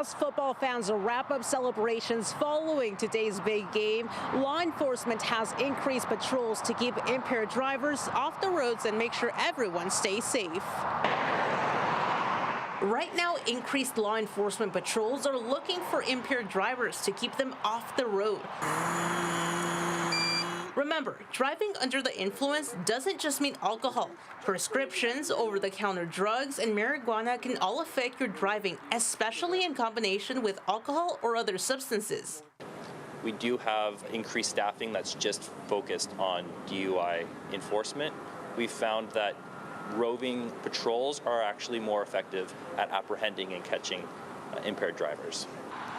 As football fans wrap up celebrations following today's big game, law enforcement has increased patrols to keep impaired drivers off the roads and make sure everyone stays safe. Right now, increased law enforcement patrols are looking for impaired drivers to keep them off the road. Remember, driving under the influence doesn't just mean alcohol. Prescriptions, over-the-counter drugs, and marijuana can all affect your driving, especially in combination with alcohol or other substances. We do have increased staffing that's just focused on DUI enforcement. We've found that roving patrols are actually more effective at apprehending and catching impaired drivers.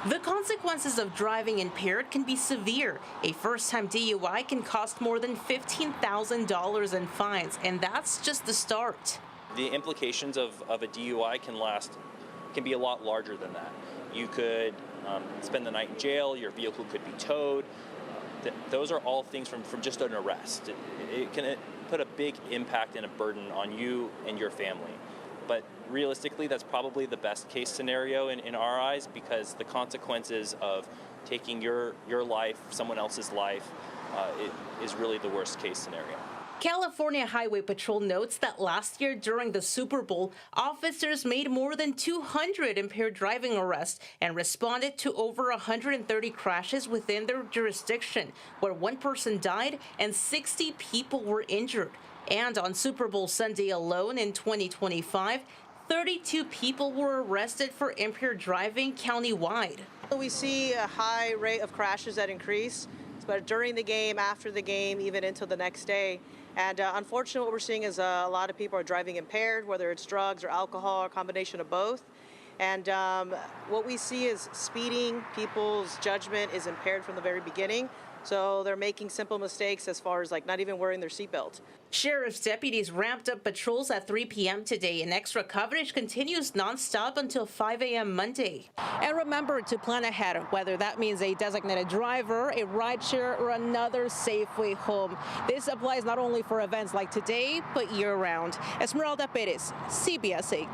The consequences of driving impaired can be severe. A first-time DUI can cost more than $15,000 in fines, and that's just the start. The implications of a DUI can be a lot larger than that. You could spend the night in jail, your vehicle could be towed. Those are all things from just an arrest. It can put a big impact and a burden on you and your family. But realistically, that's probably the best case scenario in our eyes, because the consequences of taking your life, someone else's life, is really the worst case scenario. California Highway Patrol notes that last year during the Super Bowl, officers made more than 200 impaired driving arrests and responded to over 130 crashes within their jurisdiction, where one person died and 60 people were injured. And on Super Bowl Sunday alone in 2025, 32 people were arrested for impaired driving countywide. We see a high rate of crashes that increase, but during the game, after the game, even into the next day. And unfortunately, what we're seeing is a lot of people are driving impaired, whether it's drugs or alcohol or a combination of both. And what we see is speeding. People's judgment is impaired from the very beginning. So they're making simple mistakes as far as not even wearing their seatbelt. Sheriff's deputies ramped up patrols at 3 p.m. today, and extra coverage continues nonstop until 5 a.m. Monday. And remember to plan ahead, whether that means a designated driver, a rideshare, or another safe way home. This applies not only for events like today, but year-round. Esmeralda Perez, CBS 8.